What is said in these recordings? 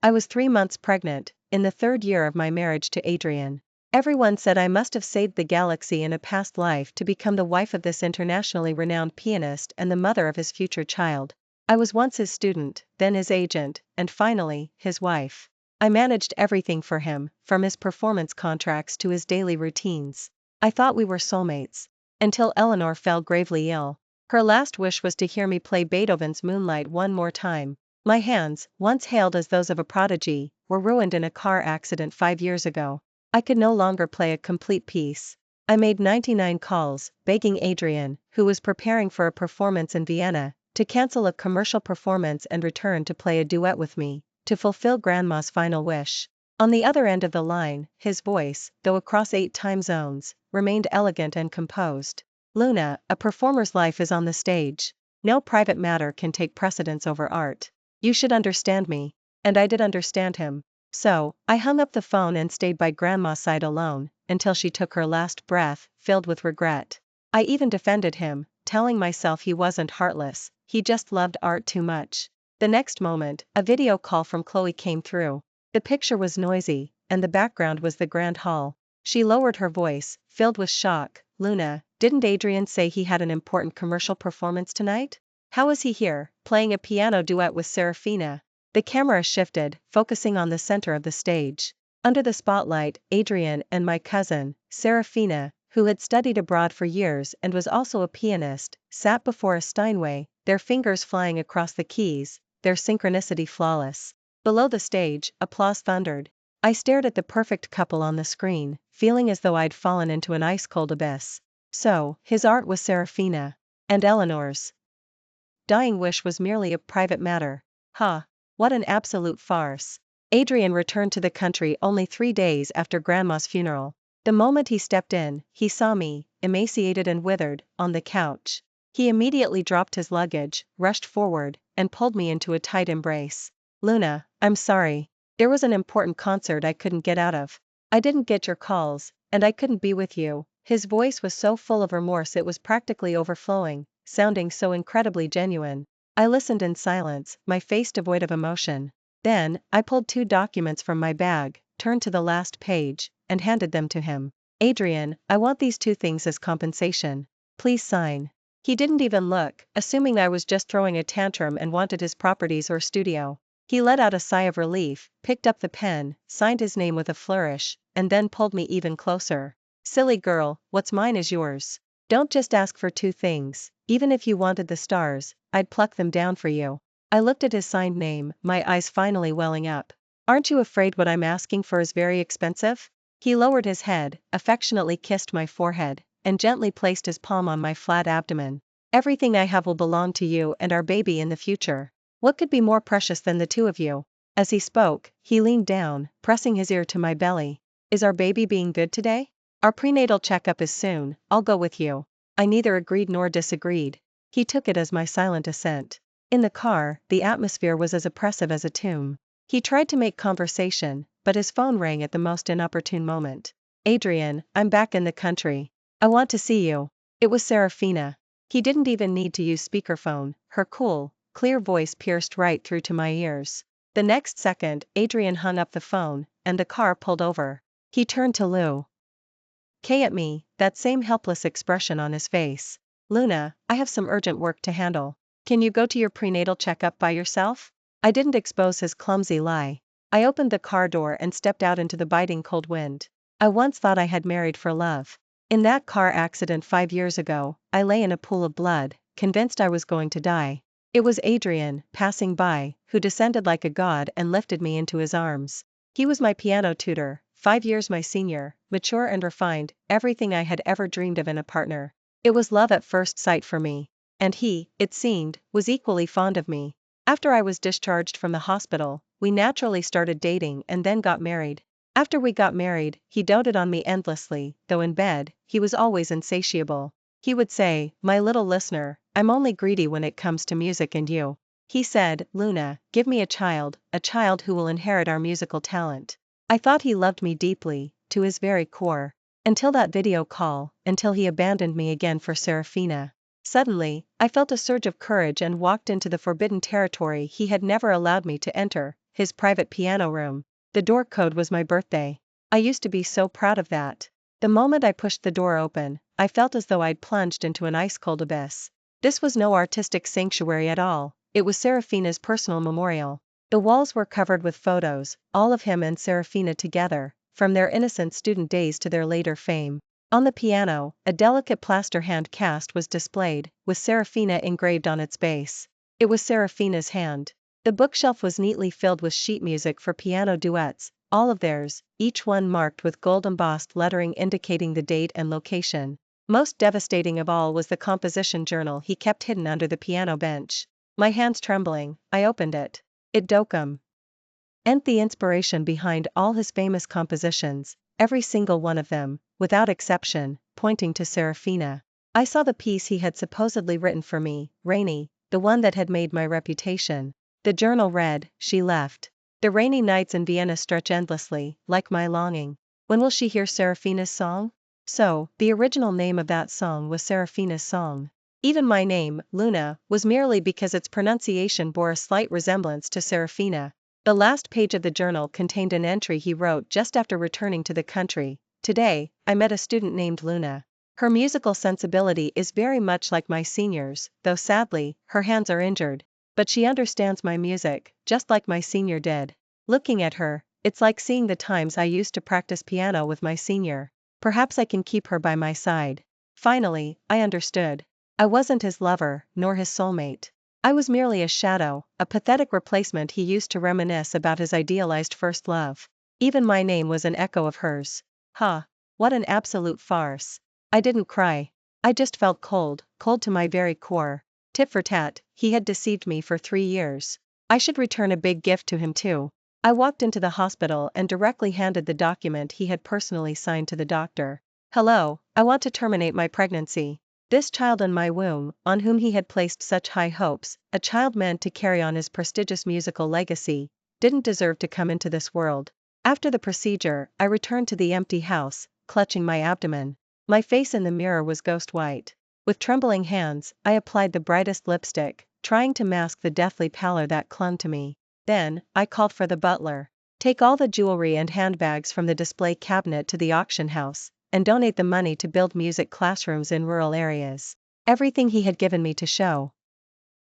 I was 3 months pregnant, in the third year of my marriage to Adrian. Everyone said I must have saved the galaxy in a past life to become the wife of this internationally renowned pianist and the mother of his future child. I was once his student, then his agent, and finally, his wife. I managed everything for him, from his performance contracts to his daily routines. I thought we were soulmates. Until Eleanor fell gravely ill. Her last wish was to hear me play Beethoven's Moonlight one more time. My hands, once hailed as those of a prodigy, were ruined in a car accident 5 years ago. I could no longer play a complete piece. I made 99 calls, begging Adrian, who was preparing for a performance in Vienna, to cancel a commercial performance and return to play a duet with me, to fulfill Grandma's final wish. On the other end of the line, his voice, though across 8 time zones, remained elegant and composed. Luna, a performer's life is on the stage. No private matter can take precedence over art. You should understand me. And I did understand him. So, I hung up the phone and stayed by Grandma's side alone, until she took her last breath, filled with regret. I even defended him, telling myself he wasn't heartless, he just loved art too much. The next moment, a video call from Chloe came through. The picture was noisy, and the background was the grand hall. She lowered her voice, filled with shock. Luna, didn't Adrian say he had an important commercial performance tonight? How is he here, playing a piano duet with Serafina? The camera shifted, focusing on the center of the stage. Under the spotlight, Adrian and my cousin, Serafina, who had studied abroad for years and was also a pianist, sat before a Steinway, their fingers flying across the keys, their synchronicity flawless. Below the stage, applause thundered. I stared at the perfect couple on the screen, feeling as though I'd fallen into an ice-cold abyss. So, his art was Serafina. And Eleanor's dying wish was merely a private matter. What an absolute farce. Adrian returned to the country only 3 days after Grandma's funeral. The moment he stepped in, he saw me, emaciated and withered, on the couch. He immediately dropped his luggage, rushed forward, and pulled me into a tight embrace. Luna, I'm sorry. There was an important concert I couldn't get out of. I didn't get your calls, and I couldn't be with you. His voice was so full of remorse it was practically overflowing, sounding so incredibly genuine. I listened in silence, my face devoid of emotion. Then, I pulled 2 documents from my bag, turned to the last page, and handed them to him. Adrian, I want these 2 things as compensation. Please sign. He didn't even look, assuming I was just throwing a tantrum and wanted his properties or studio. He let out a sigh of relief, picked up the pen, signed his name with a flourish, and then pulled me even closer. Silly girl, what's mine is yours. Don't just ask for 2 things, even if you wanted the stars, I'd pluck them down for you. I looked at his signed name, my eyes finally welling up. Aren't you afraid what I'm asking for is very expensive? He lowered his head, affectionately kissed my forehead, and gently placed his palm on my flat abdomen. Everything I have will belong to you and our baby in the future. What could be more precious than the 2 of you? As he spoke, he leaned down, pressing his ear to my belly. Is our baby being good today? Our prenatal checkup is soon, I'll go with you. I neither agreed nor disagreed. He took it as my silent assent. In the car, the atmosphere was as oppressive as a tomb. He tried to make conversation, but his phone rang at the most inopportune moment. Adrian, I'm back in the country. I want to see you. It was Serafina. He didn't even need to use speakerphone, her cool, clear voice pierced right through to my ears. The next second, Adrian hung up the phone, and the car pulled over. He turned to Lou K at me, that same helpless expression on his face. Luna, I have some urgent work to handle. Can you go to your prenatal checkup by yourself? I didn't expose his clumsy lie. I opened the car door and stepped out into the biting cold wind. I once thought I had married for love. In that car accident 5 years ago, I lay in a pool of blood, convinced I was going to die. It was Adrian, passing by, who descended like a god and lifted me into his arms. He was my piano tutor, 5 years my senior, mature and refined, everything I had ever dreamed of in a partner. It was love at first sight for me. And he, it seemed, was equally fond of me. After I was discharged from the hospital, we naturally started dating and then got married. After we got married, he doted on me endlessly, though in bed, he was always insatiable. He would say, my little listener, I'm only greedy when it comes to music and you. He said, Luna, give me a child who will inherit our musical talent. I thought he loved me deeply, to his very core. Until that video call, until he abandoned me again for Serafina. Suddenly, I felt a surge of courage and walked into the forbidden territory he had never allowed me to enter, his private piano room. The door code was my birthday. I used to be so proud of that. The moment I pushed the door open, I felt as though I'd plunged into an ice-cold abyss. This was no artistic sanctuary at all, it was Serafina's personal memorial. The walls were covered with photos, all of him and Serafina together, from their innocent student days to their later fame. On the piano, a delicate plaster hand cast was displayed, with Serafina engraved on its base. It was Serafina's hand. The bookshelf was neatly filled with sheet music for piano duets, all of theirs, each one marked with gold-embossed lettering indicating the date and location. Most devastating of all was the composition journal he kept hidden under the piano bench. My hands trembling, I opened it. It Docum. And the inspiration behind all his famous compositions, every single one of them, without exception, pointing to Serafina. I saw the piece he had supposedly written for me, Rainy, the one that had made my reputation. The journal read, "She left. The rainy nights in Vienna stretch endlessly, like my longing. When will she hear Serafina's song?" So, the original name of that song was Serafina's Song. Even my name, Luna, was merely because its pronunciation bore a slight resemblance to Serafina. The last page of the journal contained an entry he wrote just after returning to the country. "Today, I met a student named Luna. Her musical sensibility is very much like my senior's, though sadly, her hands are injured. But she understands my music, just like my senior did. Looking at her, it's like seeing the times I used to practice piano with my senior. Perhaps I can keep her by my side." Finally, I understood. I wasn't his lover, nor his soulmate. I was merely a shadow, a pathetic replacement he used to reminisce about his idealized first love. Even my name was an echo of hers. What an absolute farce. I didn't cry. I just felt cold, cold to my very core. Tit for tat, he had deceived me for 3 years. I should return a big gift to him too. I walked into the hospital and directly handed the document he had personally signed to the doctor. "Hello, I want to terminate my pregnancy. This child in my womb, on whom he had placed such high hopes, a child meant to carry on his prestigious musical legacy, didn't deserve to come into this world." After the procedure, I returned to the empty house, clutching my abdomen. My face in the mirror was ghost white. With trembling hands, I applied the brightest lipstick, trying to mask the deathly pallor that clung to me. Then, I called for the butler. "Take all the jewelry and handbags from the display cabinet to the auction house, and donate the money to build music classrooms in rural areas." Everything he had given me to show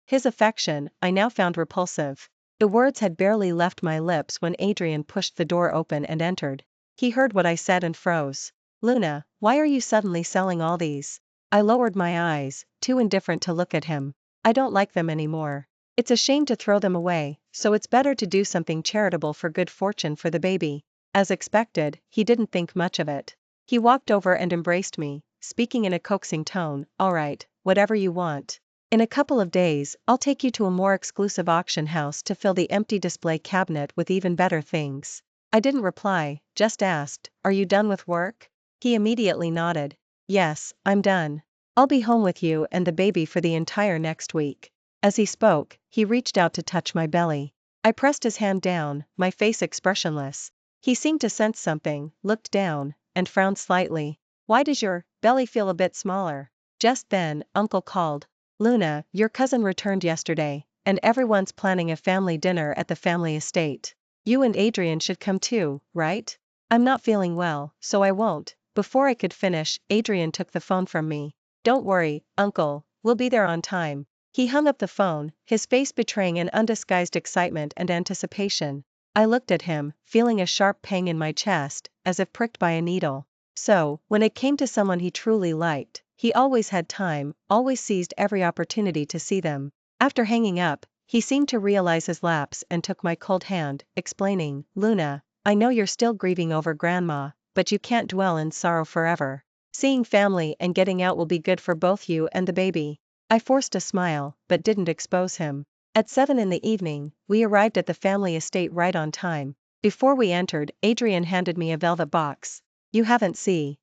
his affection, I now found repulsive. The words had barely left my lips when Adrian pushed the door open and entered. He heard what I said and froze. "Luna, why are you suddenly selling all these?" I lowered my eyes, too indifferent to look at him. "I don't like them anymore. It's a shame to throw them away, so it's better to do something charitable for good fortune for the baby." As expected, he didn't think much of it. He walked over and embraced me, speaking in a coaxing tone. "All right, whatever you want. In a couple of days, I'll take you to a more exclusive auction house to fill the empty display cabinet with even better things." I didn't reply, just asked, "Are you done with work?" He immediately nodded. "Yes, I'm done. I'll be home with you and the baby for the entire next week." As he spoke, he reached out to touch my belly. I pressed his hand down, my face expressionless. He seemed to sense something, looked down, and frowned slightly. "Why does your belly feel a bit smaller?" Just then, Uncle called. "Luna, your cousin returned yesterday, and everyone's planning a family dinner at the family estate. You and Adrian should come too, right?" "I'm not feeling well, so I won't." Before I could finish, Adrian took the phone from me. "Don't worry, Uncle, we'll be there on time." He hung up the phone, his face betraying an undisguised excitement and anticipation. I looked at him, feeling a sharp pang in my chest, as if pricked by a needle. So, when it came to someone he truly liked, he always had time, always seized every opportunity to see them. After hanging up, he seemed to realize his lapse and took my cold hand, explaining, "Luna, I know you're still grieving over Grandma, but you can't dwell in sorrow forever. Seeing family and getting out will be good for both you and the baby." I forced a smile, but didn't expose him. At 7 in the evening, we arrived at the family estate right on time. Before we entered, Adrian handed me a velvet box. "You haven't seen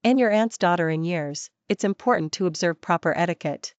your aunt's daughter in years, it's important to observe proper etiquette."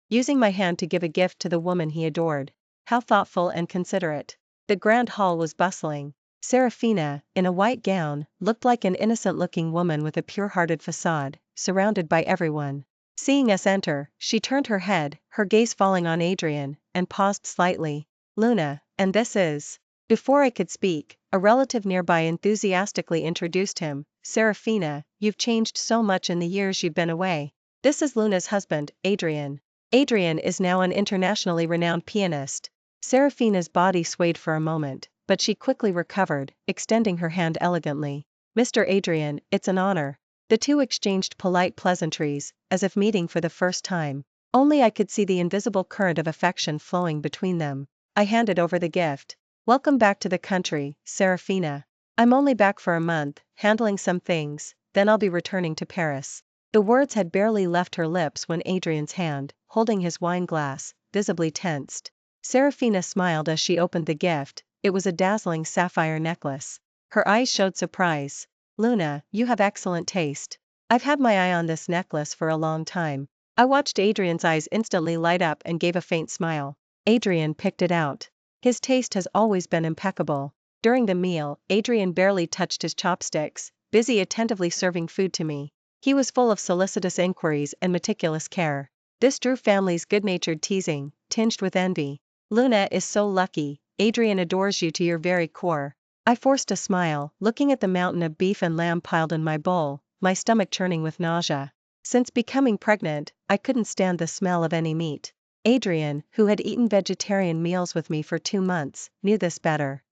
Using my hand to give a gift to the woman he adored. How thoughtful and considerate. The grand hall was bustling. Serafina, in a white gown, looked like an innocent-looking woman with a pure-hearted facade, surrounded by everyone. Seeing us enter, she turned her head, her gaze falling on Adrian, and paused slightly. "Luna, and this is. Before I could speak, a relative nearby enthusiastically introduced him. Serafina, you've changed so much in the years you've been away. This is Luna's husband, Adrian. Adrian is now an internationally renowned pianist. Serafina's body swayed for a moment, but she quickly recovered, extending her hand elegantly. Mr. Adrian, it's an honor. The two exchanged polite pleasantries, as if meeting for the first time. Only I could see the invisible current of affection flowing between them. I handed over the gift. Welcome back to the country, Serafina. I'm only back for a month, handling some things, then I'll be returning to Paris. The words had barely left her lips when Adrian's hand, holding his wine glass, visibly tensed. Serafina smiled as she opened the gift. It was a dazzling sapphire necklace. Her eyes showed surprise. Luna, you have excellent taste. I've had my eye on this necklace for a long time. I watched Adrian's eyes instantly light up and gave a faint smile. Adrian picked it out. His taste has always been impeccable. During the meal, Adrian barely touched his chopsticks, busy attentively serving food to me. He was full of solicitous inquiries and meticulous care. This drew family's good-natured teasing, tinged with envy. Luna is so lucky, Adrian adores you to your very core. I forced a smile, looking at the mountain of beef and lamb piled in my bowl, my stomach churning with nausea. Since becoming pregnant, I couldn't stand the smell of any meat. Adrian, who had eaten vegetarian meals with me for 2 months, knew this better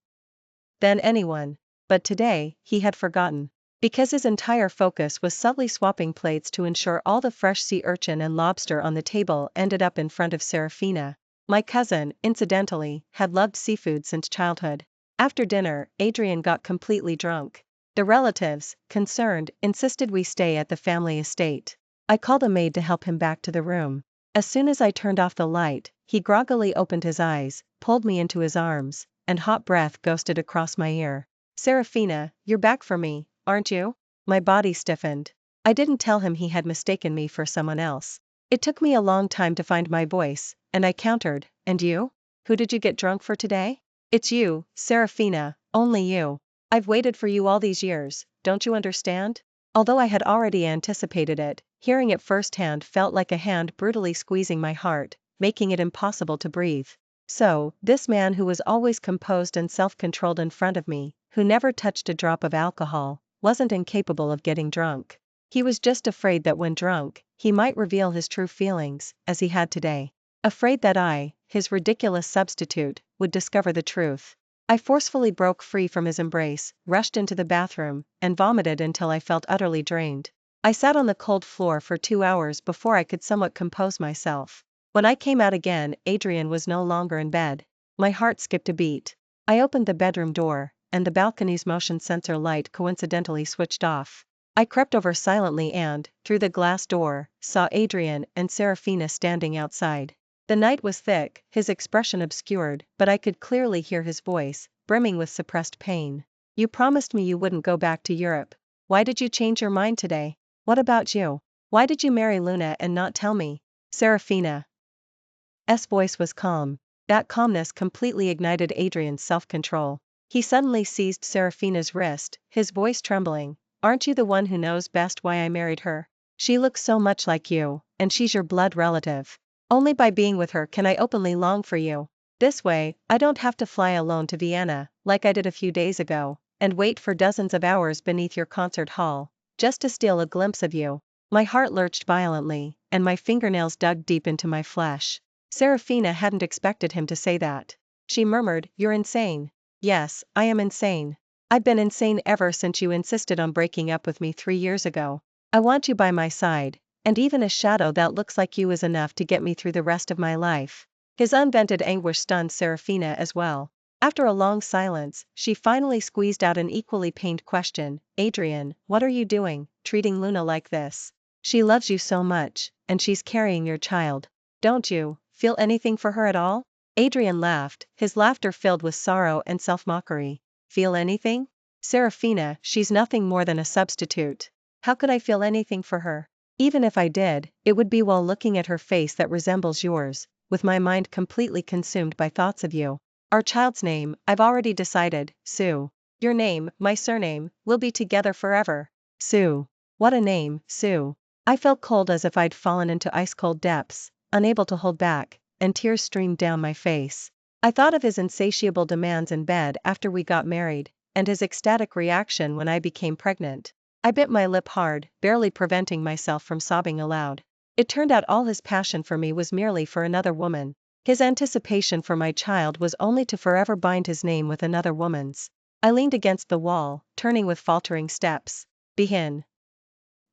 than anyone. But today, he had forgotten. Because his entire focus was subtly swapping plates to ensure all the fresh sea urchin and lobster on the table ended up in front of Serafina. My cousin, incidentally, had loved seafood since childhood. After dinner, Adrian got completely drunk. The relatives, concerned, insisted we stay at the family estate. I called a maid to help him back to the room. As soon as I turned off the light, he groggily opened his eyes, pulled me into his arms, and hot breath ghosted across my ear. Serafina, you're back for me, aren't you? My body stiffened. I didn't tell him he had mistaken me for someone else. It took me a long time to find my voice, and I countered, and you? Who did you get drunk for today? It's you, Serafina, only you. I've waited for you all these years, don't you understand? Although I had already anticipated it, hearing it firsthand felt like a hand brutally squeezing my heart, making it impossible to breathe. So, this man who was always composed and self-controlled in front of me, who never touched a drop of alcohol, wasn't incapable of getting drunk. He was just afraid that when drunk, he might reveal his true feelings, as he had today. Afraid that I, his ridiculous substitute, would discover the truth. I forcefully broke free from his embrace, rushed into the bathroom, and vomited until I felt utterly drained. I sat on the cold floor for 2 hours before I could somewhat compose myself. When I came out again, Adrian was no longer in bed. My heart skipped a beat. I opened the bedroom door, and the balcony's motion sensor light coincidentally switched off. I crept over silently and, through the glass door, saw Adrian and Serafina standing outside. The night was thick, his expression obscured, but I could clearly hear his voice, brimming with suppressed pain. You promised me you wouldn't go back to Europe. Why did you change your mind today? What about you? Why did you marry Luna and not tell me? Serafina's voice was calm. That calmness completely ignited Adrian's self-control. He suddenly seized Serafina's wrist, his voice trembling. Aren't you the one who knows best why I married her? She looks so much like you, and she's your blood relative. Only by being with her can I openly long for you. This way, I don't have to fly alone to Vienna, like I did a few days ago, and wait for dozens of hours beneath your concert hall, just to steal a glimpse of you. My heart lurched violently, and my fingernails dug deep into my flesh. Serafina hadn't expected him to say that. She murmured, "You're insane." Yes, I am insane. I've been insane ever since you insisted on breaking up with me 3 years ago. I want you by my side, and even a shadow that looks like you is enough to get me through the rest of my life. His unvented anguish stunned Serafina as well. After a long silence, she finally squeezed out an equally pained question. Adrian, what are you doing, treating Luna like this? She loves you so much, and she's carrying your child. Don't you feel anything for her at all? Adrian laughed, his laughter filled with sorrow and self-mockery. Feel anything? Serafina, she's nothing more than a substitute. How could I feel anything for her? Even if I did, it would be while looking at her face that resembles yours, with my mind completely consumed by thoughts of you. Our child's name, I've already decided, Sue. Your name, my surname, will be together forever. Sue. What a name, Sue. I felt cold as if I'd fallen into ice-cold depths, unable to hold back, and tears streamed down my face. I thought of his insatiable demands in bed after we got married, and his ecstatic reaction when I became pregnant. I bit my lip hard, barely preventing myself from sobbing aloud. It turned out all his passion for me was merely for another woman. His anticipation for my child was only to forever bind his name with another woman's. I leaned against the wall, turning with faltering steps. Begin.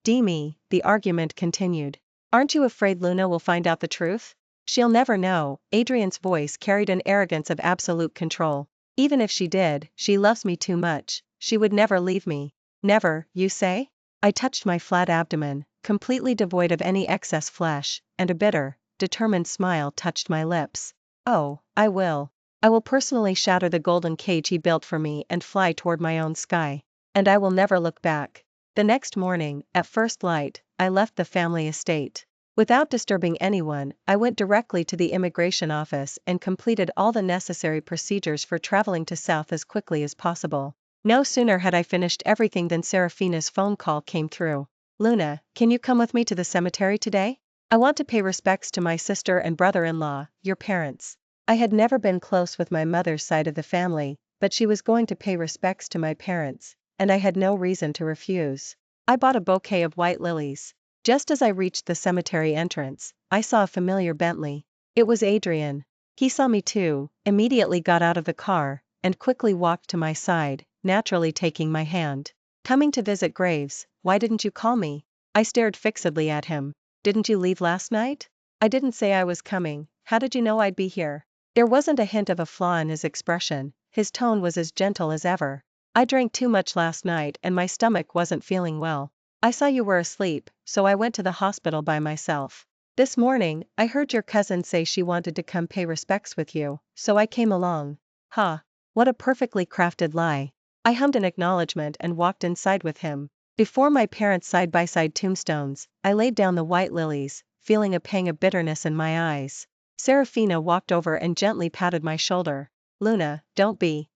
Demi, the argument continued. Aren't you afraid Luna will find out the truth? She'll never know. Adrian's voice carried an arrogance of absolute control. Even if she did, she loves me too much. She would never leave me. Never, you say? I touched my flat abdomen, completely devoid of any excess flesh, and a bitter, determined smile touched my lips. Oh, I will. I will personally shatter the golden cage he built for me and fly toward my own sky. And I will never look back. The next morning, at first light, I left the family estate. Without disturbing anyone, I went directly to the immigration office and completed all the necessary procedures for traveling to South as quickly as possible. No sooner had I finished everything than Serafina's phone call came through. Luna, can you come with me to the cemetery today? I want to pay respects to my sister and brother-in-law, your parents. I had never been close with my mother's side of the family, but she was going to pay respects to my parents, and I had no reason to refuse. I bought a bouquet of white lilies. Just as I reached the cemetery entrance, I saw a familiar Bentley. It was Adrian. He saw me too, immediately got out of the car, and quickly walked to my side, naturally taking my hand. Coming to visit graves, why didn't you call me? I stared fixedly at him. Didn't you leave last night? I didn't say I was coming. How did you know I'd be here? There wasn't a hint of a flaw in his expression. His tone was as gentle as ever. I drank too much last night and my stomach wasn't feeling well. I saw you were asleep, so I went to the hospital by myself. This morning, I heard your cousin say she wanted to come pay respects with you, so I came along. Ha! What a perfectly crafted lie. I hummed an acknowledgement and walked inside with him. Before my parents' side-by-side tombstones, I laid down the white lilies, feeling a pang of bitterness in my eyes. Serafina walked over and gently patted my shoulder. Luna, don't be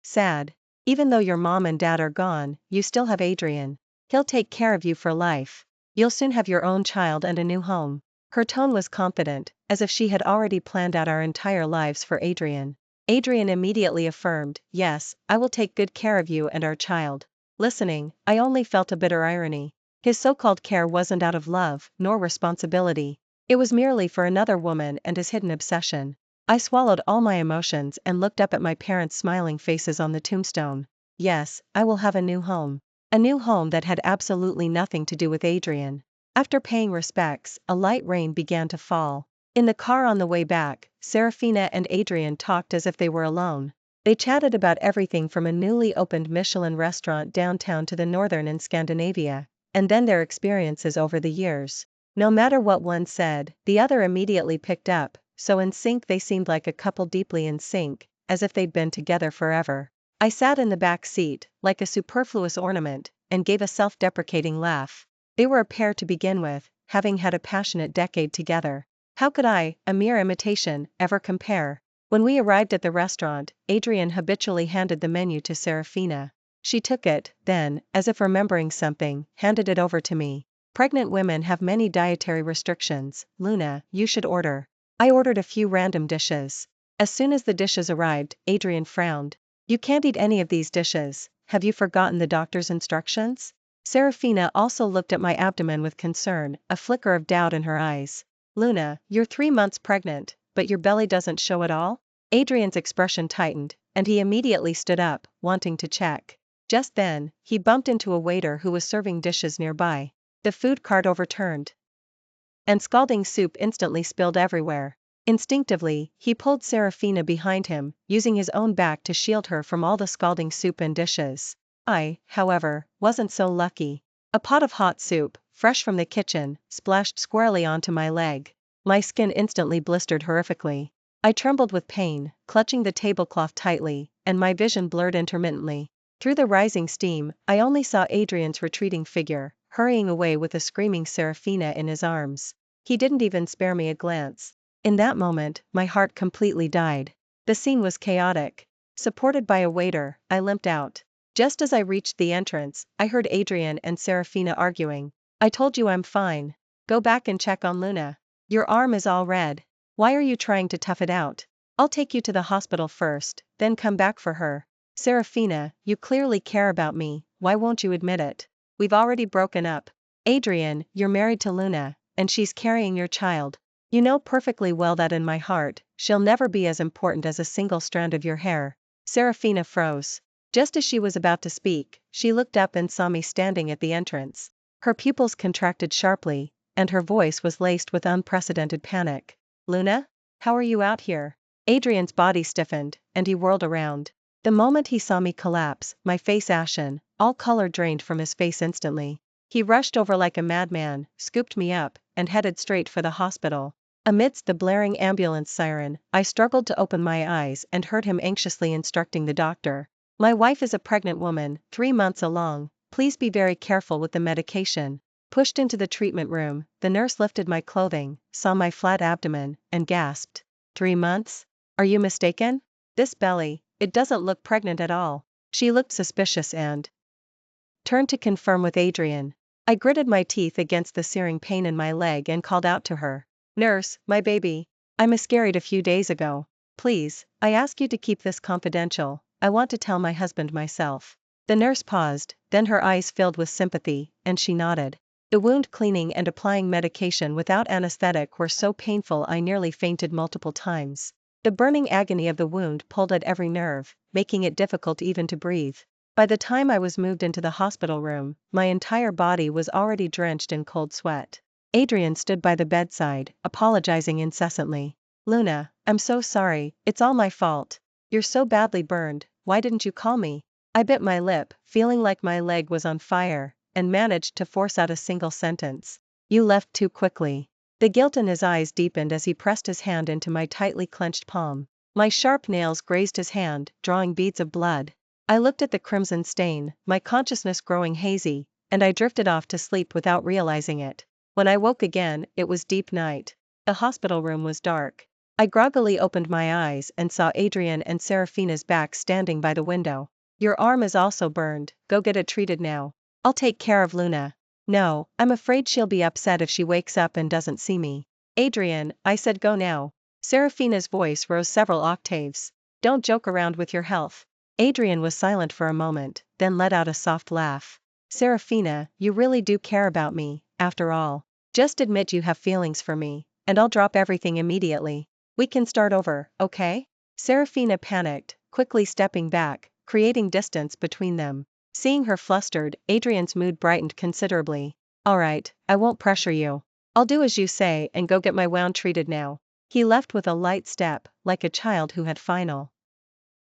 sad. Even though your mom and dad are gone, you still have Adrian. He'll take care of you for life. You'll soon have your own child and a new home. Her tone was confident, as if she had already planned out our entire lives for Adrian. Adrian immediately affirmed, yes, I will take good care of you and our child. Listening, I only felt a bitter irony. His so-called care wasn't out of love, nor responsibility. It was merely for another woman and his hidden obsession. I swallowed all my emotions and looked up at my parents' smiling faces on the tombstone. Yes, I will have a new home. A new home that had absolutely nothing to do with Adrian. After paying respects, a light rain began to fall. In the car on the way back, Serafina and Adrian talked as if they were alone. They chatted about everything from a newly opened Michelin restaurant downtown to the northern in Scandinavia, and then their experiences over the years. No matter what one said, the other immediately picked up, so in sync they seemed like a couple deeply in sync, as if they'd been together forever. I sat in the back seat, like a superfluous ornament, and gave a self-deprecating laugh. They were a pair to begin with, having had a passionate decade together. How could I, a mere imitation, ever compare? When we arrived at the restaurant, Adrian habitually handed the menu to Serafina. She took it, then, as if remembering something, handed it over to me. Pregnant women have many dietary restrictions. Luna, you should order. I ordered a few random dishes. As soon as the dishes arrived, Adrian frowned. You can't eat any of these dishes. Have you forgotten the doctor's instructions? Serafina also looked at my abdomen with concern, a flicker of doubt in her eyes. Luna, you're 3 months pregnant, but your belly doesn't show at all? Adrian's expression tightened, and he immediately stood up, wanting to check. Just then, he bumped into a waiter who was serving dishes nearby. The food cart overturned, and scalding soup instantly spilled everywhere. Instinctively, he pulled Serafina behind him, using his own back to shield her from all the scalding soup and dishes. I, however, wasn't so lucky. A pot of hot soup, fresh from the kitchen, splashed squarely onto my leg. My skin instantly blistered horrifically. I trembled with pain, clutching the tablecloth tightly, and my vision blurred intermittently. Through the rising steam, I only saw Adrian's retreating figure, hurrying away with a screaming Serafina in his arms. He didn't even spare me a glance. In that moment, my heart completely died. The scene was chaotic. Supported by a waiter, I limped out. Just as I reached the entrance, I heard Adrian and Serafina arguing. I told you I'm fine. Go back and check on Luna. Your arm is all red. Why are you trying to tough it out? I'll take you to the hospital first, then come back for her. Serafina, you clearly care about me, why won't you admit it? We've already broken up. Adrian, you're married to Luna, and she's carrying your child. You know perfectly well that in my heart, she'll never be as important as a single strand of your hair. Serafina froze. Just as she was about to speak, she looked up and saw me standing at the entrance. Her pupils contracted sharply, and her voice was laced with unprecedented panic. Luna? How are you out here? Adrian's body stiffened, and he whirled around. The moment he saw me collapse, my face ashen, all color drained from his face instantly. He rushed over like a madman, scooped me up, and headed straight for the hospital. Amidst the blaring ambulance siren, I struggled to open my eyes and heard him anxiously instructing the doctor. My wife is a pregnant woman, 3 months along, please be very careful with the medication. Pushed into the treatment room, the nurse lifted my clothing, saw my flat abdomen, and gasped. 3 months? Are you mistaken? This belly, it doesn't look pregnant at all. She looked suspicious and turned to confirm with Adrian. I gritted my teeth against the searing pain in my leg and called out to her. Nurse, my baby. I miscarried a few days ago. Please, I ask you to keep this confidential. I want to tell my husband myself. The nurse paused, then her eyes filled with sympathy, and she nodded. The wound cleaning and applying medication without anesthetic were so painful I nearly fainted multiple times. The burning agony of the wound pulled at every nerve, making it difficult even to breathe. By the time I was moved into the hospital room, my entire body was already drenched in cold sweat. Adrian stood by the bedside, apologizing incessantly. Luna, I'm so sorry, it's all my fault. You're so badly burned, why didn't you call me? I bit my lip, feeling like my leg was on fire, and managed to force out a single sentence. You left too quickly. The guilt in his eyes deepened as he pressed his hand into my tightly clenched palm. My sharp nails grazed his hand, drawing beads of blood. I looked at the crimson stain, my consciousness growing hazy, and I drifted off to sleep without realizing it. When I woke again, it was deep night. The hospital room was dark. I groggily opened my eyes and saw Adrian and Serafina's backs standing by the window. Your arm is also burned, go get it treated now. I'll take care of Luna. No, I'm afraid she'll be upset if she wakes up and doesn't see me. Adrian, I said go now. Serafina's voice rose several octaves. Don't joke around with your health. Adrian was silent for a moment, then let out a soft laugh. Serafina, you really do care about me, after all. Just admit you have feelings for me, and I'll drop everything immediately. We can start over, okay? Serafina panicked, quickly stepping back, creating distance between them. Seeing her flustered, Adrian's mood brightened considerably. Alright, I won't pressure you. I'll do as you say and go get my wound treated now. He left with a light step, like a child who had final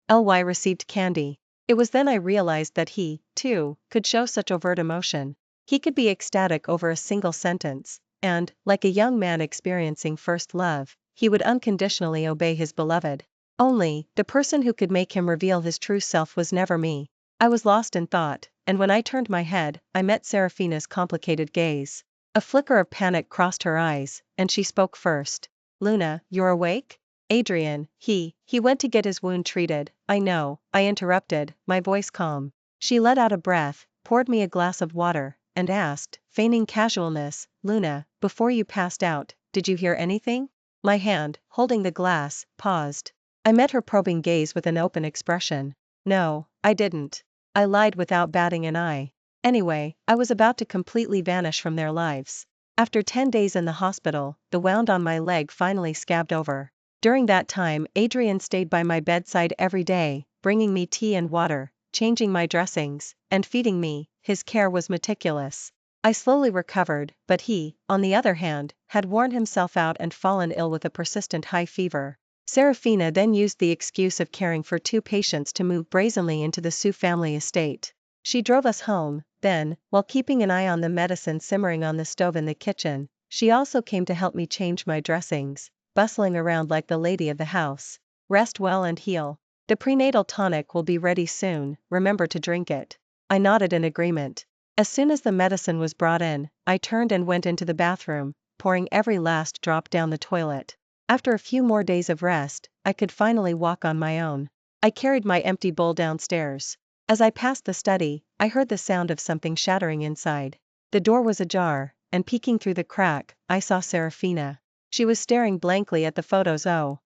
ly received candy. It was then I realized that he, too, could show such overt emotion. He could be ecstatic over a single sentence, and, like a young man experiencing first love, he would unconditionally obey his beloved. Only, the person who could make him reveal his true self was never me. I was lost in thought, and when I turned my head, I met Serafina's complicated gaze. A flicker of panic crossed her eyes, and she spoke first. Luna, you're awake? Adrian, he went to get his wound treated, I know, I interrupted, my voice calm. She let out a breath, poured me a glass of water, and asked, feigning casualness, Luna, before you passed out, did you hear anything? My hand, holding the glass, paused. I met her probing gaze with an open expression. No, I didn't. I lied without batting an eye. Anyway, I was about to completely vanish from their lives. After 10 days in the hospital, the wound on my leg finally scabbed over. During that time, Adrian stayed by my bedside every day, bringing me tea and water, changing my dressings, and feeding me. His care was meticulous. I slowly recovered, but he, on the other hand, had worn himself out and fallen ill with a persistent high fever. Serafina then used the excuse of caring for 2 patients to move brazenly into the Sue family estate. She drove us home, then, while keeping an eye on the medicine simmering on the stove in the kitchen, she also came to help me change my dressings, bustling around like the lady of the house. Rest well and heal. The prenatal tonic will be ready soon, remember to drink it. I nodded in agreement. As soon as the medicine was brought in, I turned and went into the bathroom, pouring every last drop down the toilet. After a few more days of rest, I could finally walk on my own. I carried my empty bowl downstairs. As I passed the study, I heard the sound of something shattering inside. The door was ajar, and peeking through the crack, I saw Serafina. She was staring blankly at the photos. Oh,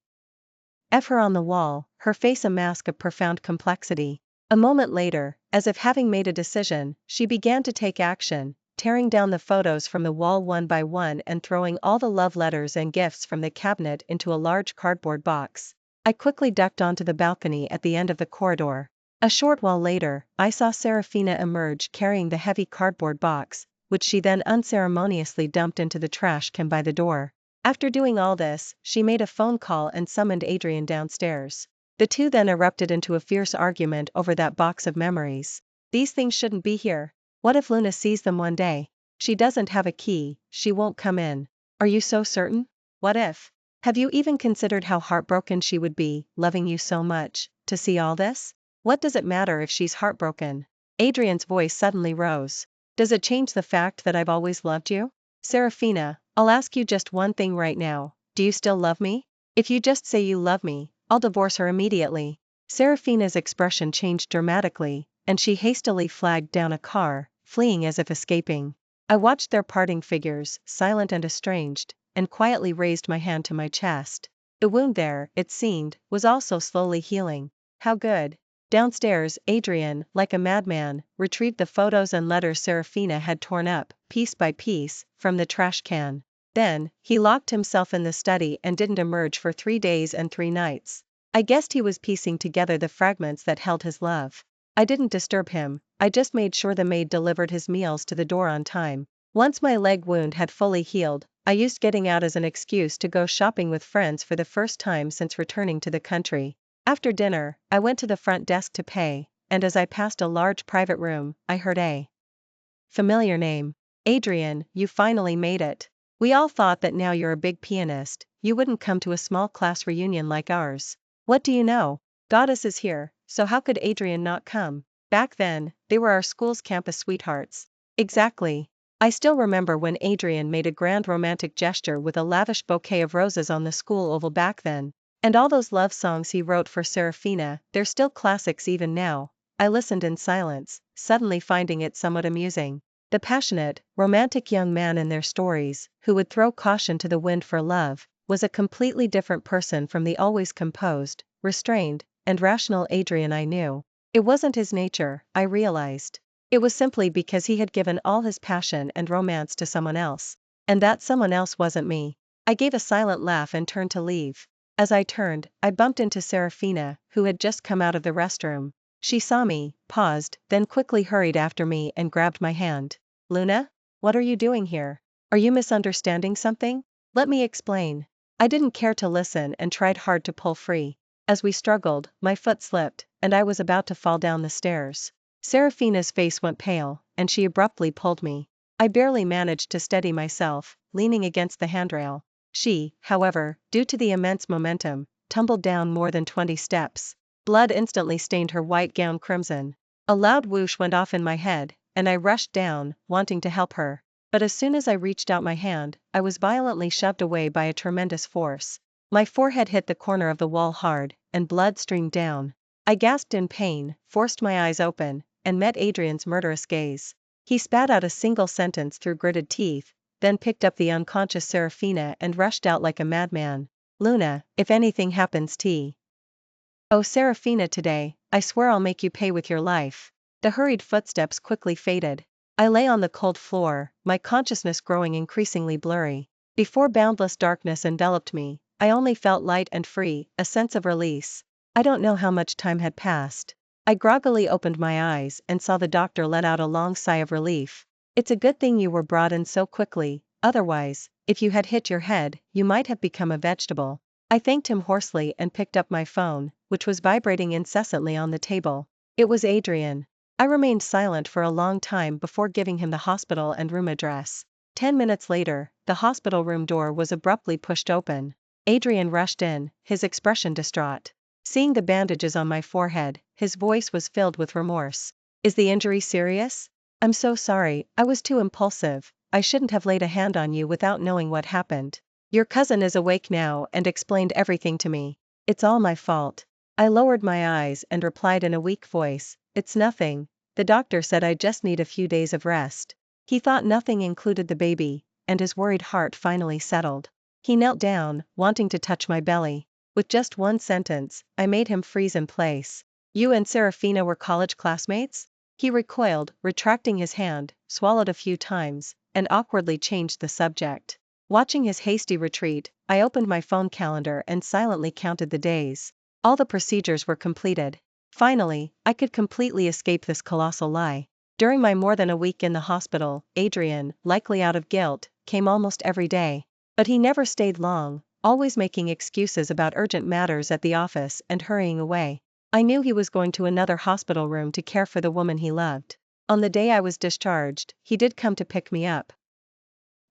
F her on the wall, her face a mask of profound complexity. A moment later, as if having made a decision, she began to take action, tearing down the photos from the wall one by one and throwing all the love letters and gifts from the cabinet into a large cardboard box. I quickly ducked onto the balcony at the end of the corridor. A short while later, I saw Serafina emerge carrying the heavy cardboard box, which she then unceremoniously dumped into the trash can by the door. After doing all this, she made a phone call and summoned Adrian downstairs. The two then erupted into a fierce argument over that box of memories. These things shouldn't be here. What if Luna sees them one day? She doesn't have a key, she won't come in. Are you so certain? What if? Have you even considered how heartbroken she would be, loving you so much, to see all this? What does it matter if she's heartbroken? Adrian's voice suddenly rose. Does it change the fact that I've always loved you? Serafina, I'll ask you just one thing right now. Do you still love me? If you just say you love me, I'll divorce her immediately. Serafina's expression changed dramatically, and she hastily flagged down a car, fleeing as if escaping. I watched their parting figures, silent and estranged, and quietly raised my hand to my chest. The wound there, it seemed, was also slowly healing. How good. Downstairs, Adrian, like a madman, retrieved the photos and letters Serafina had torn up, piece by piece, from the trash can. Then, he locked himself in the study and didn't emerge for 3 days and 3 nights. I guessed he was piecing together the fragments that held his love. I didn't disturb him, I just made sure the maid delivered his meals to the door on time. Once my leg wound had fully healed, I used getting out as an excuse to go shopping with friends for the first time since returning to the country. After dinner, I went to the front desk to pay, and as I passed a large private room, I heard a familiar name. Adrian, you finally made it. We all thought that now you're a big pianist, you wouldn't come to a small class reunion like ours. What do you know? Goddess is here, so how could Adrian not come? Back then, they were our school's campus sweethearts. Exactly. I still remember when Adrian made a grand romantic gesture with a lavish bouquet of roses on the school oval back then. And all those love songs he wrote for Serafina, they're still classics even now. I listened in silence, suddenly finding it somewhat amusing. The passionate, romantic young man in their stories, who would throw caution to the wind for love, was a completely different person from the always composed, restrained, and rational Adrian I knew. It wasn't his nature, I realized. It was simply because he had given all his passion and romance to someone else. And that someone else wasn't me. I gave a silent laugh and turned to leave. As I turned, I bumped into Serafina, who had just come out of the restroom. She saw me, paused, then quickly hurried after me and grabbed my hand. Luna? What are you doing here? Are you misunderstanding something? Let me explain. I didn't care to listen and tried hard to pull free. As we struggled, my foot slipped, and I was about to fall down the stairs. Serafina's face went pale, and she abruptly pulled me. I barely managed to steady myself, leaning against the handrail. She, however, due to the immense momentum, tumbled down more than 20 steps. Blood instantly stained her white gown crimson. A loud whoosh went off in my head, and I rushed down, wanting to help her. But as soon as I reached out my hand, I was violently shoved away by a tremendous force. My forehead hit the corner of the wall hard, and blood streamed down. I gasped in pain, forced my eyes open, and met Adrian's murderous gaze. He spat out a single sentence through gritted teeth, then picked up the unconscious Serafina and rushed out like a madman. Luna, if anything happens oh Serafina today, I swear I'll make you pay with your life. The hurried footsteps quickly faded. I lay on the cold floor, my consciousness growing increasingly blurry. Before boundless darkness enveloped me, I only felt light and free, a sense of release. I don't know how much time had passed. I groggily opened my eyes and saw the doctor let out a long sigh of relief. It's a good thing you were brought in so quickly, otherwise, if you had hit your head, you might have become a vegetable. I thanked him hoarsely and picked up my phone, which was vibrating incessantly on the table. It was Adrian. I remained silent for a long time before giving him the hospital and room address. 10 minutes later, the hospital room door was abruptly pushed open. Adrian rushed in, his expression distraught. Seeing the bandages on my forehead, his voice was filled with remorse. Is the injury serious? I'm so sorry, I was too impulsive. I shouldn't have laid a hand on you without knowing what happened. Your cousin is awake now and explained everything to me. It's all my fault. I lowered my eyes and replied in a weak voice, it's nothing. The doctor said I just need a few days of rest. He thought nothing included the baby, and his worried heart finally settled. He knelt down, wanting to touch my belly. With just one sentence, I made him freeze in place. You and Serafina were college classmates? He recoiled, retracting his hand, swallowed a few times, and awkwardly changed the subject. Watching his hasty retreat, I opened my phone calendar and silently counted the days. All the procedures were completed. Finally, I could completely escape this colossal lie. During my more than a week in the hospital, Adrian, likely out of guilt, came almost every day. But he never stayed long, always making excuses about urgent matters at the office and hurrying away. I knew he was going to another hospital room to care for the woman he loved. On the day I was discharged, he did come to pick me up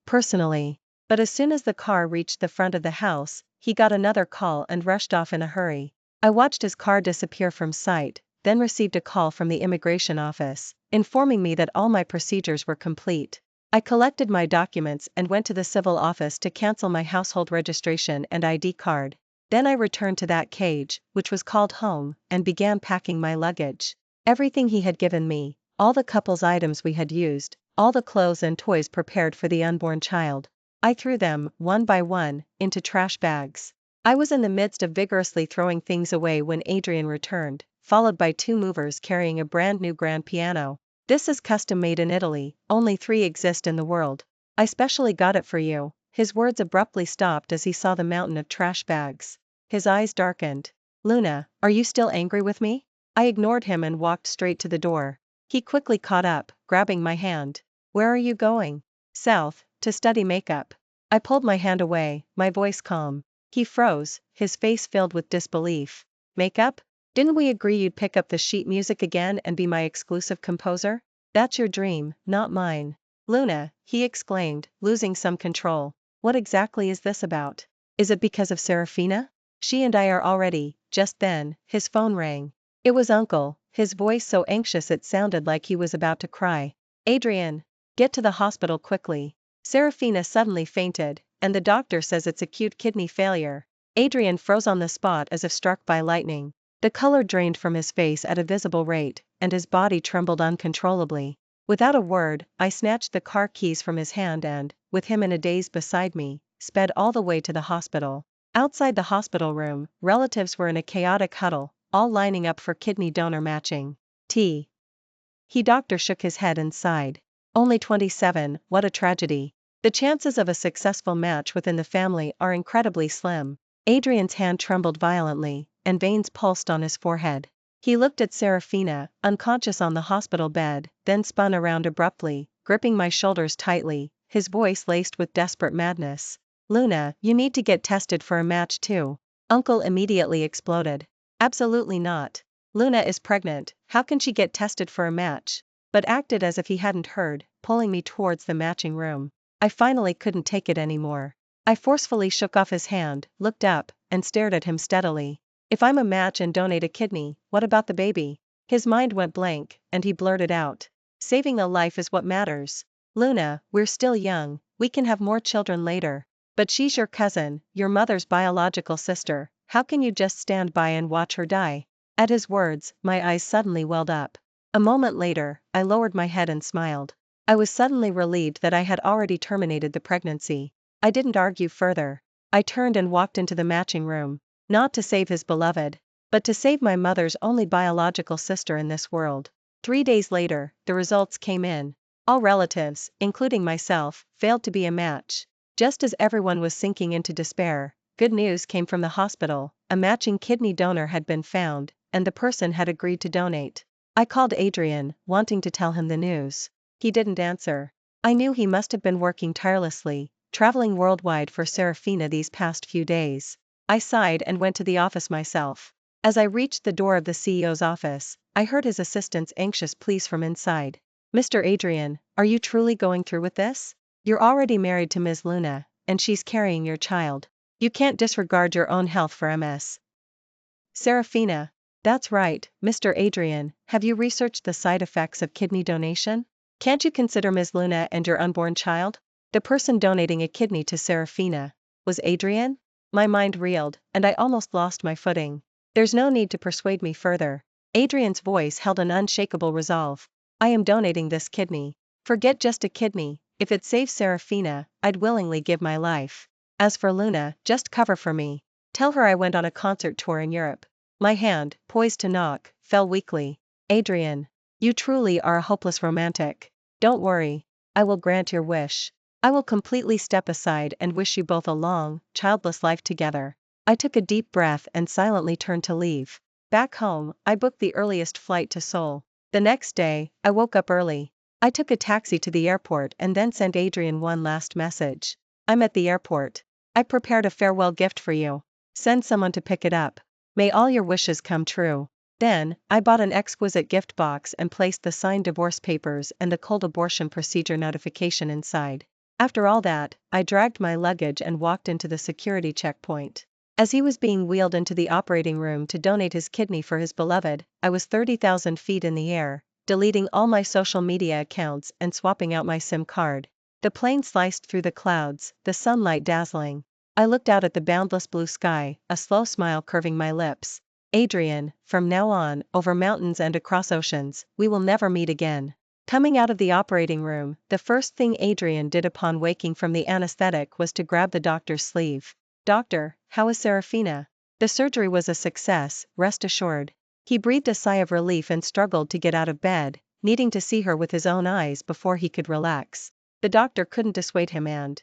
personally. But as soon as the car reached the front of the house, he got another call and rushed off in a hurry. I watched his car disappear from sight, then received a call from the immigration office, informing me that all my procedures were complete. I collected my documents and went to the civil office to cancel my household registration and ID card. Then I returned to that cage, which was called home, and began packing my luggage. Everything he had given me, all the couple's items we had used, all the clothes and toys prepared for the unborn child. I threw them, one by one, into trash bags. I was in the midst of vigorously throwing things away when Adrian returned, followed by two movers carrying a brand new grand piano. This is custom made in Italy, only 3 exist in the world. I specially got it for you. His words abruptly stopped as he saw the mountain of trash bags. His eyes darkened. Luna, are you still angry with me? I ignored him and walked straight to the door. He quickly caught up, grabbing my hand. Where are you going? South, to study makeup. I pulled my hand away, my voice calm. He froze, his face filled with disbelief. Makeup? Didn't we agree you'd pick up the sheet music again and be my exclusive composer? That's your dream, not mine. Luna, he exclaimed, losing some control. What exactly is this about? Is it because of Serafina? She and I are already. Just then, his phone rang. It was Uncle, his voice so anxious it sounded like he was about to cry. Adrian, get to the hospital quickly. Serafina suddenly fainted, and the doctor says it's acute kidney failure. Adrian froze on the spot as if struck by lightning. The color drained from his face at a visible rate, and his body trembled uncontrollably. Without a word, I snatched the car keys from his hand and, with him in a daze beside me, sped all the way to the hospital. Outside the hospital room, relatives were in a chaotic huddle, all lining up for kidney donor matching. He doctor shook his head and sighed. Only 27, what a tragedy. The chances of a successful match within the family are incredibly slim. Adrian's hand trembled violently, and veins pulsed on his forehead. He looked at Serafina, unconscious on the hospital bed, then spun around abruptly, gripping my shoulders tightly, his voice laced with desperate madness. Luna, you need to get tested for a match too. Uncle immediately exploded. Absolutely not. Luna is pregnant, how can she get tested for a match? But acted as if he hadn't heard, pulling me towards the matching room. I finally couldn't take it anymore. I forcefully shook off his hand, looked up, and stared at him steadily. If I'm a match and donate a kidney, what about the baby? His mind went blank, and he blurted out. Saving a life is what matters. Luna, we're still young, we can have more children later. But she's your cousin, your mother's biological sister, how can you just stand by and watch her die? At his words, my eyes suddenly welled up. A moment later, I lowered my head and smiled. I was suddenly relieved that I had already terminated the pregnancy. I didn't argue further. I turned and walked into the matching room. Not to save his beloved, but to save my mother's only biological sister in this world. 3 days later, the results came in. All relatives, including myself, failed to be a match. Just as everyone was sinking into despair, good news came from the hospital. A matching kidney donor had been found, and the person had agreed to donate. I called Adrian, wanting to tell him the news. He didn't answer. I knew he must have been working tirelessly, traveling worldwide for Serafina these past few days. I sighed and went to the office myself. As I reached the door of the CEO's office, I heard his assistant's anxious pleas from inside. Mr. Adrian, are you truly going through with this? You're already married to Ms. Luna, and she's carrying your child. You can't disregard your own health for MS. Serafina. That's right, Mr. Adrian, have you researched the side effects of kidney donation? Can't you consider Ms. Luna and your unborn child? The person donating a kidney to Serafina was Adrian? My mind reeled, and I almost lost my footing. There's no need to persuade me further. Adrian's voice held an unshakable resolve. I am donating this kidney. Forget just a kidney, if it saves Serafina, I'd willingly give my life. As for Luna, just cover for me. Tell her I went on a concert tour in Europe. My hand, poised to knock, fell weakly. Adrian. You truly are a hopeless romantic. Don't worry. I will grant your wish. I will completely step aside and wish you both a long, childless life together. I took a deep breath and silently turned to leave. Back home, I booked the earliest flight to Seoul. The next day, I woke up early. I took a taxi to the airport and then sent Adrian one last message. I'm at the airport. I prepared a farewell gift for you. Send someone to pick it up. May all your wishes come true. Then, I bought an exquisite gift box and placed the signed divorce papers and the cold abortion procedure notification inside. After all that, I dragged my luggage and walked into the security checkpoint. As he was being wheeled into the operating room to donate his kidney for his beloved, I was 30,000 feet in the air, deleting all my social media accounts and swapping out my SIM card. The plane sliced through the clouds, the sunlight dazzling. I looked out at the boundless blue sky, a slow smile curving my lips. Adrian, from now on, over mountains and across oceans, we will never meet again. Coming out of the operating room, the first thing Adrian did upon waking from the anesthetic was to grab the doctor's sleeve. Doctor, how is Serafina? The surgery was a success, rest assured. He breathed a sigh of relief and struggled to get out of bed, needing to see her with his own eyes before he could relax. The doctor couldn't dissuade him and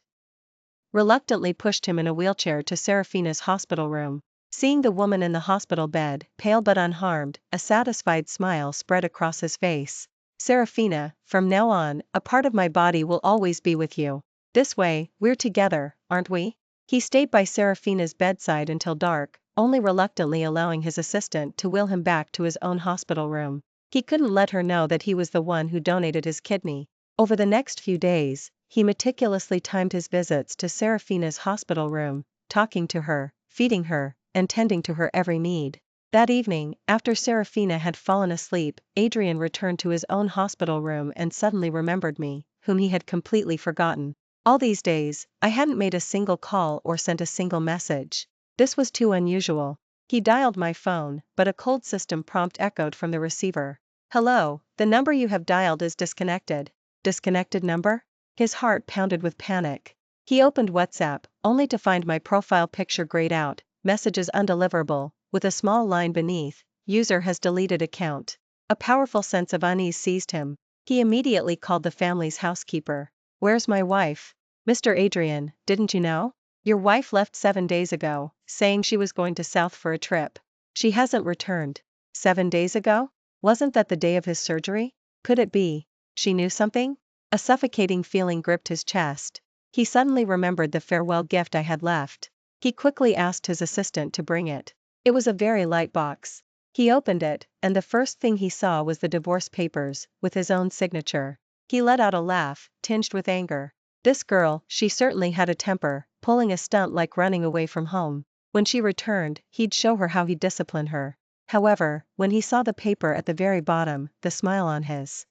reluctantly pushed him in a wheelchair to Serafina's hospital room. Seeing the woman in the hospital bed, pale but unharmed, a satisfied smile spread across his face. Serafina, from now on, a part of my body will always be with you. This way, we're together, aren't we? He stayed by Serafina's bedside until dark, only reluctantly allowing his assistant to wheel him back to his own hospital room. He couldn't let her know that he was the one who donated his kidney. Over the next few days, he meticulously timed his visits to Serafina's hospital room, talking to her, feeding her, and tending to her every need. That evening, after Serafina had fallen asleep, Adrian returned to his own hospital room and suddenly remembered me, whom he had completely forgotten. All these days, I hadn't made a single call or sent a single message. This was too unusual. He dialed my phone, but a cold system prompt echoed from the receiver. Hello, the number you have dialed is disconnected. Disconnected number? His heart pounded with panic. He opened WhatsApp, only to find my profile picture grayed out, messages undeliverable, with a small line beneath, user has deleted account. A powerful sense of unease seized him. He immediately called the family's housekeeper. Where's my wife? Mr. Adrian, didn't you know? Your wife left 7 days ago, saying she was going to South for a trip. She hasn't returned. 7 days ago? Wasn't that the day of his surgery? Could it be? She knew something? A suffocating feeling gripped his chest. He suddenly remembered the farewell gift I had left. He quickly asked his assistant to bring it. It was a very light box. He opened it, and the first thing he saw was the divorce papers, with his own signature. He let out a laugh, tinged with anger. This girl, she certainly had a temper, pulling a stunt like running away from home. When she returned, he'd show her how he'd discipline her. However, when he saw the paper at the very bottom, the smile on his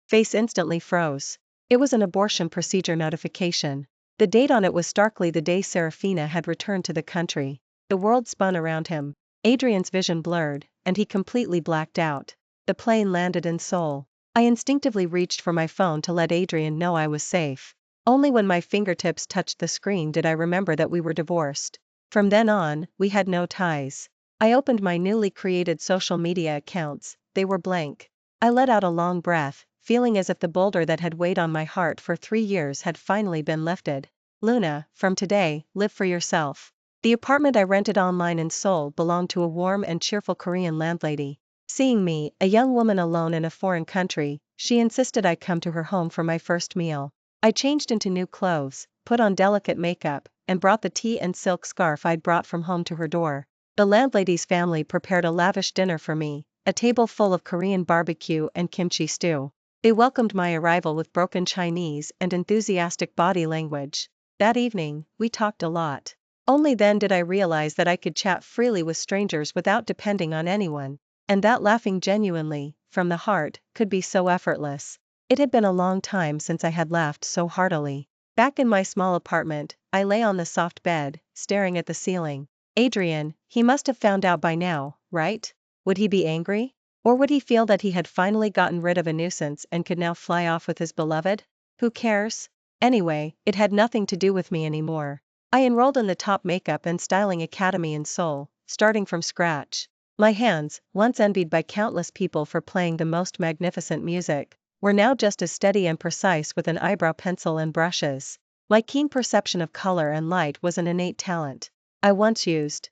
face instantly froze. It was an abortion procedure notification. The date on it was starkly the day Serafina had returned to the country. The world spun around him. Adrian's vision blurred, and he completely blacked out. The plane landed in Seoul. I instinctively reached for my phone to let Adrian know I was safe. Only when my fingertips touched the screen did I remember that we were divorced. From then on, we had no ties. I opened my newly created social media accounts, they were blank. I let out a long breath, feeling as if the boulder that had weighed on my heart for 3 years had finally been lifted. Luna, from today, live for yourself. The apartment I rented online in Seoul belonged to a warm and cheerful Korean landlady. Seeing me, a young woman alone in a foreign country, she insisted I come to her home for my first meal. I changed into new clothes, put on delicate makeup, and brought the tea and silk scarf I'd brought from home to her door. The landlady's family prepared a lavish dinner for me, a table full of Korean barbecue and kimchi stew. They welcomed my arrival with broken Chinese and enthusiastic body language. That evening, we talked a lot. Only then did I realize that I could chat freely with strangers without depending on anyone, and that laughing genuinely, from the heart, could be so effortless. It had been a long time since I had laughed so heartily. Back in my small apartment, I lay on the soft bed, staring at the ceiling. Adrian, he must have found out by now, right? Would he be angry? Or would he feel that he had finally gotten rid of a nuisance and could now fly off with his beloved? Who cares? Anyway, it had nothing to do with me anymore. I enrolled in the top makeup and styling academy in Seoul, starting from scratch. My hands, once envied by countless people for playing the most magnificent music, were now just as steady and precise with an eyebrow pencil and brushes. My keen perception of color and light was an innate talent. I once used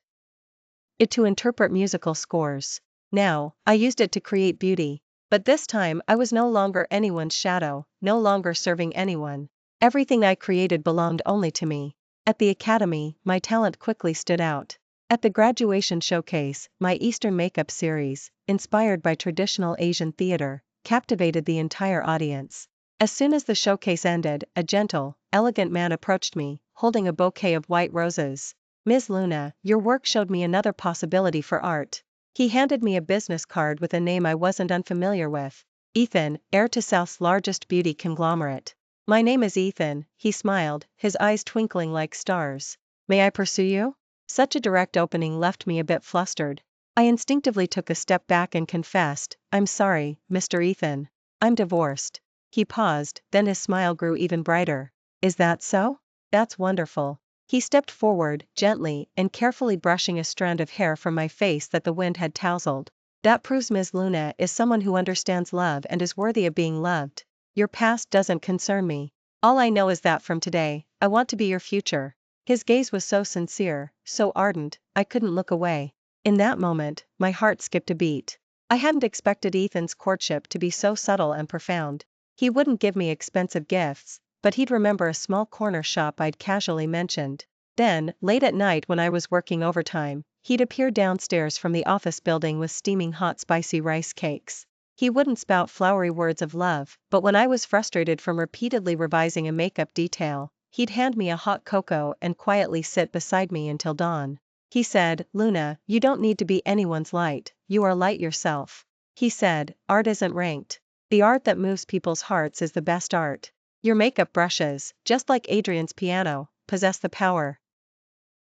it to interpret musical scores. Now, I used it to create beauty. But this time I was no longer anyone's shadow, no longer serving anyone. Everything I created belonged only to me. At the academy, my talent quickly stood out. At the graduation showcase, my Eastern makeup series, inspired by traditional Asian theater, captivated the entire audience. As soon as the showcase ended, a gentle, elegant man approached me, holding a bouquet of white roses. "Ms. Luna, your work showed me another possibility for art." He handed me a business card with a name I wasn't unfamiliar with. "Ethan, heir to South's largest beauty conglomerate." "My name is Ethan," he smiled, his eyes twinkling like stars. "May I pursue you?" Such a direct opening left me a bit flustered. I instinctively took a step back and confessed, "I'm sorry, Mr. Ethan. I'm divorced." He paused, then his smile grew even brighter. "Is that so? That's wonderful." He stepped forward, gently and carefully brushing a strand of hair from my face that the wind had tousled. "That proves Ms. Luna is someone who understands love and is worthy of being loved. Your past doesn't concern me. All I know is that from today, I want to be your future." His gaze was so sincere, so ardent, I couldn't look away. In that moment, my heart skipped a beat. I hadn't expected Ethan's courtship to be so subtle and profound. He wouldn't give me expensive gifts, but he'd remember a small corner shop I'd casually mentioned. Then, late at night when I was working overtime, he'd appear downstairs from the office building with steaming hot spicy rice cakes. He wouldn't spout flowery words of love, but when I was frustrated from repeatedly revising a makeup detail, he'd hand me a hot cocoa and quietly sit beside me until dawn. He said, "Luna, you don't need to be anyone's light, you are light yourself." He said, "Art isn't ranked. The art that moves people's hearts is the best art. Your makeup brushes, just like Adrian's piano, possess the power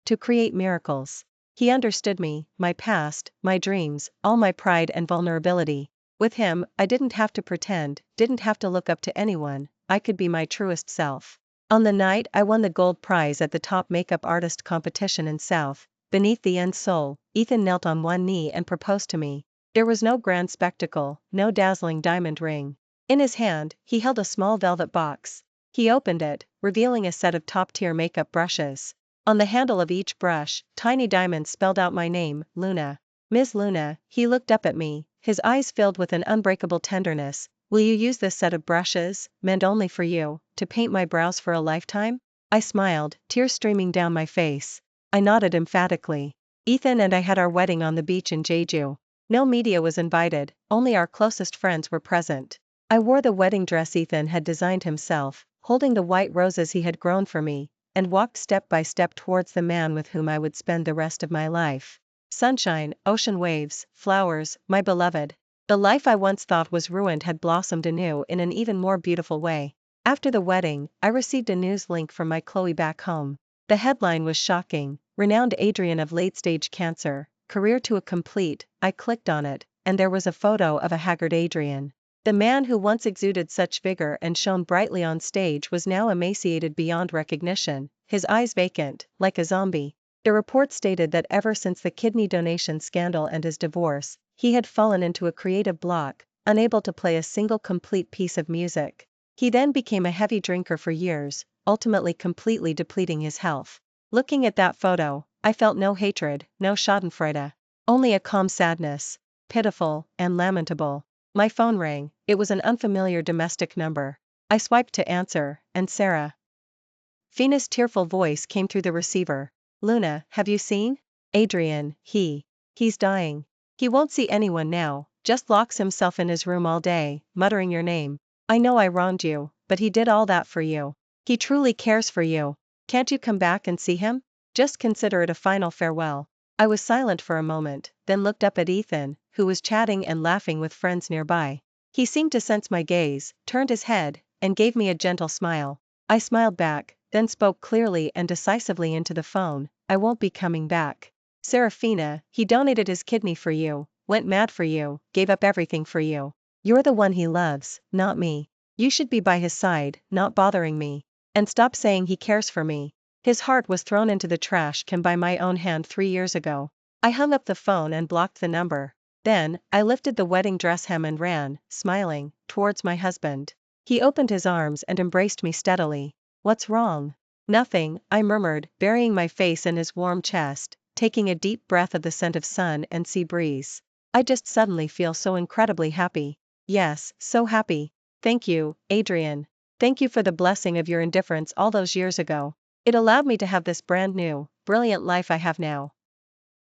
to create miracles." He understood me, my past, my dreams, all my pride and vulnerability. With him, I didn't have to pretend, didn't have to look up to anyone, I could be my truest self. On the night I won the gold prize at the top makeup artist competition in South, beneath the end Seoul, Ethan knelt on one knee and proposed to me. There was no grand spectacle, no dazzling diamond ring. In his hand, he held a small velvet box. He opened it, revealing a set of top-tier makeup brushes. On the handle of each brush, tiny diamonds spelled out my name, Luna. "Ms. Luna," he looked up at me, his eyes filled with an unbreakable tenderness. "Will you use this set of brushes, meant only for you, to paint my brows for a lifetime?" I smiled, tears streaming down my face. I nodded emphatically. Ethan and I had our wedding on the beach in Jeju. No media was invited, only our closest friends were present. I wore the wedding dress Ethan had designed himself, holding the white roses he had grown for me, and walked step by step towards the man with whom I would spend the rest of my life. Sunshine, ocean waves, flowers, my beloved. The life I once thought was ruined had blossomed anew in an even more beautiful way. After the wedding, I received a news link from my Chloe back home. The headline was shocking: "Renowned Adrian of late-stage cancer, career to a complete." I clicked on it, and there was a photo of a haggard Adrian. The man who once exuded such vigor and shone brightly on stage was now emaciated beyond recognition, his eyes vacant, like a zombie. The report stated that ever since the kidney donation scandal and his divorce, he had fallen into a creative block, unable to play a single complete piece of music. He then became a heavy drinker for years, ultimately completely depleting his health. Looking at that photo, I felt no hatred, no schadenfreude. Only a calm sadness, pitiful and lamentable. My phone rang, it was an unfamiliar domestic number. I swiped to answer, and Sarah Fina's tearful voice came through the receiver. "Luna, have you seen Adrian? He's dying. He won't see anyone now, just locks himself in his room all day, muttering your name. I know I wronged you, but he did all that for you. He truly cares for you. Can't you come back and see him? Just consider it a final farewell." I was silent for a moment, then looked up at Ethan, who was chatting and laughing with friends nearby. He seemed to sense my gaze, turned his head, and gave me a gentle smile. I smiled back, then spoke clearly and decisively into the phone. "I won't be coming back. Serafina, he donated his kidney for you, went mad for you, gave up everything for you. You're the one he loves, not me. You should be by his side, not bothering me. And stop saying he cares for me. His heart was thrown into the trash can by my own hand 3 years ago. I hung up the phone and blocked the number. Then, I lifted the wedding dress hem and ran, smiling, towards my husband. He opened his arms and embraced me steadily. "What's wrong?" "Nothing," I murmured, burying my face in his warm chest, taking a deep breath of the scent of sun and sea breeze. "I just suddenly feel so incredibly happy." "Yes, so happy. Thank you, Adrian. Thank you for the blessing of your indifference all those years ago. It allowed me to have this brand new, brilliant life I have now."